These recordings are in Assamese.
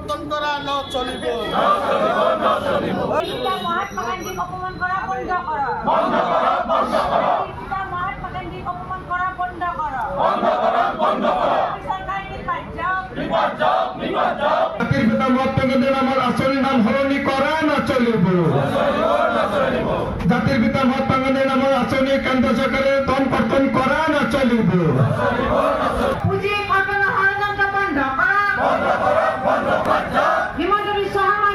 পরিবর্তন করা চলিব। মহাত্মা গান্ধীক অপমান করা বন্ধ করো। মহাত্মা গান্ধীক অপমান করা বন্ধ করো। সরকার জাতির পিতা মহাত্মা গান্ধীর আমার আসল নাম হরণি করা না চলিব। জাতির পিতা মহাত্মা গান্ধীর আমার আসনে কেন্দ্র সরকারের ধন কর্তন করা না চলিব। পুঁজি কর্তন ষড়যন্ত্র বন্ধ করো। হিমন্ত বিশ্ব শর্মা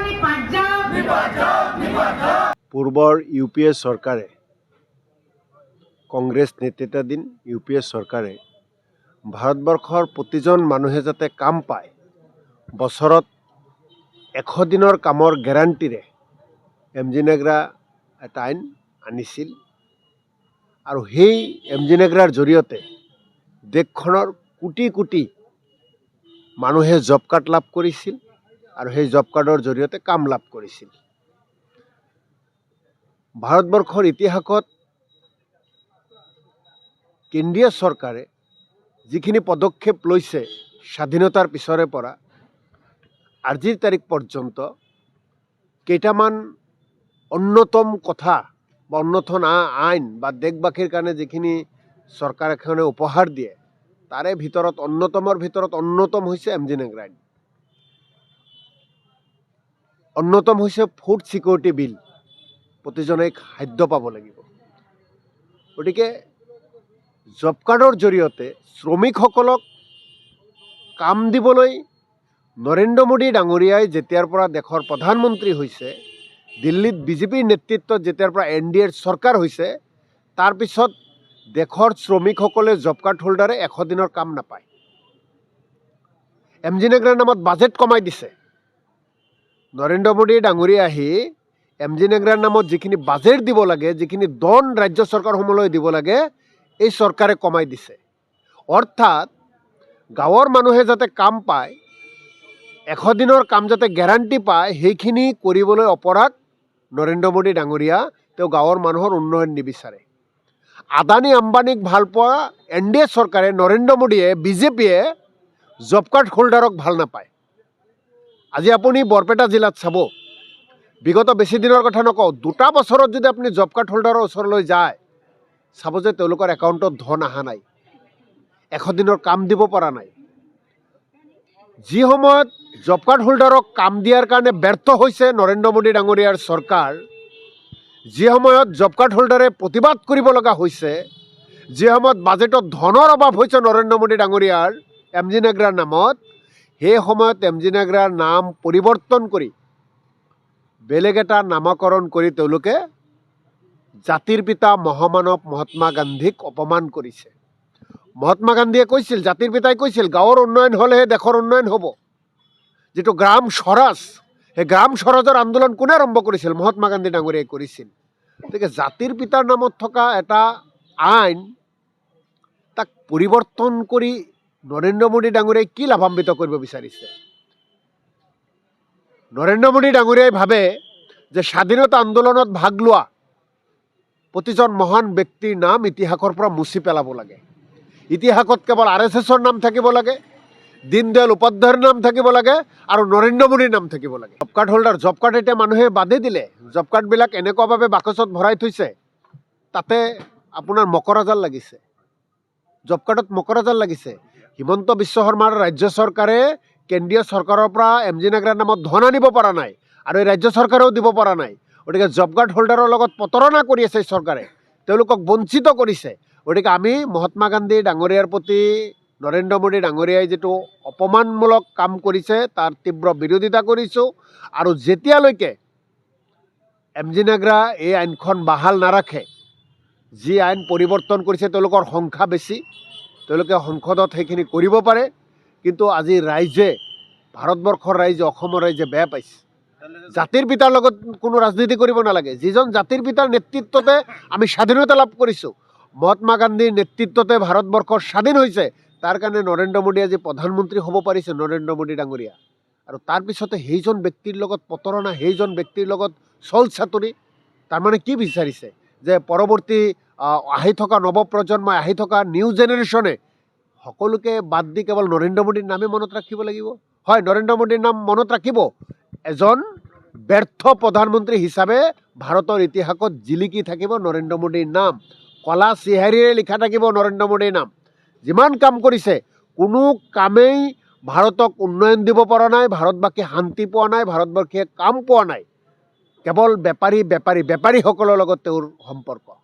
পূৰ্বৰ ইউপিএ চৰকাৰে কংগ্ৰেছ নেতৃত্বাধীন ইউপিএ চৰকাৰে ভাৰতবৰ্ষৰ প্ৰতিজন মানুহে যাতে কাম পায়, বছৰত 100 দিনৰ কামৰ গেৰাণ্টিৰে এমজিনেগ্ৰা এটা আইন আনিছিল আৰু সেই এমজিনেগ্ৰাৰ জৰিয়তে দেশখনৰ কোটি কোটি মানুহে জব কাৰ্ড লাভ কৰিছিল আৰু সেই জব কাৰ্ডৰ জৰিয়তে কাম লাভ কৰিছিল। ভাৰতবৰ্ষৰ ইতিহাসত কেন্দ্ৰীয় চৰকাৰে যিখিনি পদক্ষেপ লৈছে স্বাধীনতাৰ পিছৰে পৰা আজিৰ তাৰিখ পৰ্যন্ত কেইটামান অন্যতম কথা বা অন্যতম আইন বা দেশবাসীৰ কাৰণে যিখিনি চৰকাৰ এখনে উপহাৰ দিয়ে তাৰে ভিতৰত অন্যতম হৈছে এমজিনেগ্ৰা আইন। অন্যতম হৈছে ফুড ছিকিউৰিটি বিল। প্ৰতিজনে খাদ্য পাব লাগিব। গতিকে জব কাৰ্ডৰ জৰিয়তে শ্ৰমিকসকলক কাম দিবলৈ নৰেন্দ্ৰ মোদী ডাঙৰীয়াই যেতিয়াৰ পৰা দেশৰ প্ৰধানমন্ত্ৰী হৈছে, দিল্লীত বিজেপিৰ নেতৃত্বত যেতিয়াৰ পৰা NDAৰ চৰকাৰ হৈছে, তাৰপিছত দেশৰ শ্ৰমিকসকলে জব কাৰ্ড হোল্ডাৰে 100 দিনৰ কাম নাপায়। এমজিনেগ্ৰাৰ নামত বাজেট কমাই দিছে। নৰেন্দ্ৰ মোদী ডাঙৰীয়া আহি এমজিনেগ্ৰাৰ নামত যিখিনি বাজেট দিব লাগে, যিখিনি ধন ৰাজ্য চৰকাৰসমূহলৈ দিব লাগে, এই চৰকাৰে কমাই দিছে। অৰ্থাৎ গাঁৱৰ মানুহে যাতে কাম পায়, 100 দিনৰ কাম যাতে গেৰাণ্টি পায়, সেইখিনি কৰিবলৈ অপৰাগ নৰেন্দ্ৰ মোদী ডাঙৰীয়া। তেওঁ গাঁৱৰ মানুহৰ উন্নয়ন নিবিচাৰে। আদানী আম্বানীক ভাল পোৱা NDA চৰকাৰে, নৰেন্দ্ৰ মোদীয়ে, বিজেপিয়ে জব কাৰ্ড হোল্ডাৰক ভাল নাপায়। আজি আপুনি বৰপেটা জিলাত চাব, বিগত বেছি দিনৰ কথা নকওঁ, 2টা বছৰত যদি আপুনি জব কাৰ্ড হোল্ডাৰৰ ওচৰলৈ যায়, চাব যে তেওঁলোকৰ একাউণ্টত ধন অহা নাই, 100 দিনৰ কাম দিব পৰা নাই। যি সময়ত জব কাৰ্ড হোল্ডাৰক কাম দিয়াৰ কাৰণে ব্যৰ্থ হৈছে নৰেন্দ্ৰ মোদী ডাঙৰীয়াৰ চৰকাৰ, যি সময়ত জব কাৰ্ড হোল্ডাৰে প্ৰতিবাদ কৰিব লগা হৈছে, যি সময়ত বাজেটত ধনৰ অভাৱ হৈছে নৰেন্দ্ৰ মোদী ডাঙৰীয়াৰ এমজিনেগ্ৰাৰ নামত, সেই সময়ত এমজিনেগ্ৰাৰ নাম পৰিৱৰ্তন কৰি বেলেগ এটা নামকৰণ কৰি তেওঁলোকে জাতিৰ পিতা মহামানৱ মহাত্মা গান্ধীক অপমান কৰিছে। মহাত্মা গান্ধীয়ে কৈছিল, জাতিৰ পিতাই কৈছিল, গাঁৱৰ উন্নয়ন হ'লেহে দেশৰ উন্নয়ন হ'ব। যিটো গ্ৰাম স্বৰাজ, সেই গ্ৰাম স্বৰাজৰ আন্দোলন কোনে আৰম্ভ কৰিছিল? মহাত্মা গান্ধী ডাঙৰীয়াই কৰিছিল। গতিকে জাতিৰ পিতাৰ নামত থকা এটা আইন তাক পৰিৱৰ্তন কৰি নৰেন্দ্ৰ মোদী ডাঙৰীয়াই কি লাভান্বিত কৰিব বিচাৰিছে? নৰেন্দ্ৰ মোদী ডাঙৰীয়াই ভাবে যে স্বাধীনতা আন্দোলনত ভাগ লোৱা প্ৰতিজন মহান ব্যক্তিৰ নাম ইতিহাসৰ পৰা মুছি পেলাব লাগে। ইতিহাসত কেৱল RSSৰ নাম থাকিব লাগে, দীনদয়াল উপাধ্যায়ৰ নাম থাকিব লাগে আৰু নৰেন্দ্ৰ মোদীৰ নাম থাকিব লাগে। Job card holder, job card এতিয়া মানুহে বাদে দিলে। জব কাৰ্ডবিলাক এনেকুৱাভাৱে বাকচত ভৰাই থৈছে, তাতে আপোনাৰ মকৰাজাল লাগিছে। জব কাৰ্ডত মকৰাজাল লাগিছে। হিমন্ত বিশ্ব শৰ্মাৰ ৰাজ্য চৰকাৰে কেন্দ্ৰীয় চৰকাৰৰ পৰা এমজিনেগ্ৰাৰ নামত ধন আনিব পৰা নাই আৰু এই ৰাজ্য চৰকাৰেও দিব পৰা নাই। গতিকে জব কাৰ্ড হোল্ডাৰৰ লগত প্ৰতাৰণা কৰি আছে চৰকাৰে, তেওঁলোকক বঞ্চিত কৰিছে। গতিকে আমি মহাত্মা গান্ধী ডাঙৰীয়াৰ প্ৰতি নৰেন্দ্ৰ মোদী ডাঙৰীয়াই যিটো অপমানমূলক কাম কৰিছে তাৰ তীব্ৰ বিৰোধিতা কৰিছোঁ। আৰু যেতিয়ালৈকে এমজিনেগ্ৰা এই আইনখন বাহাল নাৰাখে, যি আইন পৰিৱৰ্তন কৰিছে তেওঁলোকৰ সংখ্যা বেছি, তেওঁলোকে সংসদত সেইখিনি কৰিব পাৰে, কিন্তু আজি ৰাইজে, ভাৰতবৰ্ষৰ ৰাইজে, অসমৰ ৰাইজে বেয়া পাইছে। জাতিৰ পিতাৰ লগত কোনো ৰাজনীতি কৰিব নালাগে। যিজন জাতিৰ পিতাৰ নেতৃত্বতে আমি স্বাধীনতা লাভ কৰিছোঁ, মহাত্মা গান্ধীৰ নেতৃত্বতে ভাৰতবৰ্ষ স্বাধীন হৈছে, তাৰ কাৰণে নৰেন্দ্ৰ মোদী আজি প্ৰধানমন্ত্ৰী হ'ব পাৰিছে, নৰেন্দ্ৰ মোদী ডাঙৰীয়া। আৰু তাৰপিছতে সেইজন ব্যক্তিৰ লগত প্ৰতাৰণা, সেইজন ব্যক্তিৰ লগত চল চাতুৰি। তাৰমানে কি বিচাৰিছে? যে পৰৱৰ্তী আহি থকা নৱপ্ৰজন্মই, আহি থকা নিউ জেনেৰেশ্যনে সকলোকে বাদ দি কেৱল নৰেন্দ্ৰ মোদীৰ নামে মনত ৰাখিব লাগিব। হয় নৰেন্দ্ৰ মোদীৰ নাম মনত ৰাখিব এজন ব্যৰ্থ প্ৰধানমন্ত্ৰী হিচাপে ভাৰতৰ ইতিহাসত জিলিকি থাকিব নৰেন্দ্ৰ মোদীৰ নাম কলা চিহাৰীৰে লিখা থাকিব নৰেন্দ্ৰ মোদীৰ নাম যিমান কাম কৰিছে কোনো কামেই ভাৰতক উন্নয়ন দিব পৰা নাই ভাৰতবাসী শান্তি পোৱা নাই ভাৰতবাসীয়ে কাম পোৱা নাই কেৱল বেপাৰীসকলৰ লগত তেওঁৰ সম্পৰ্ক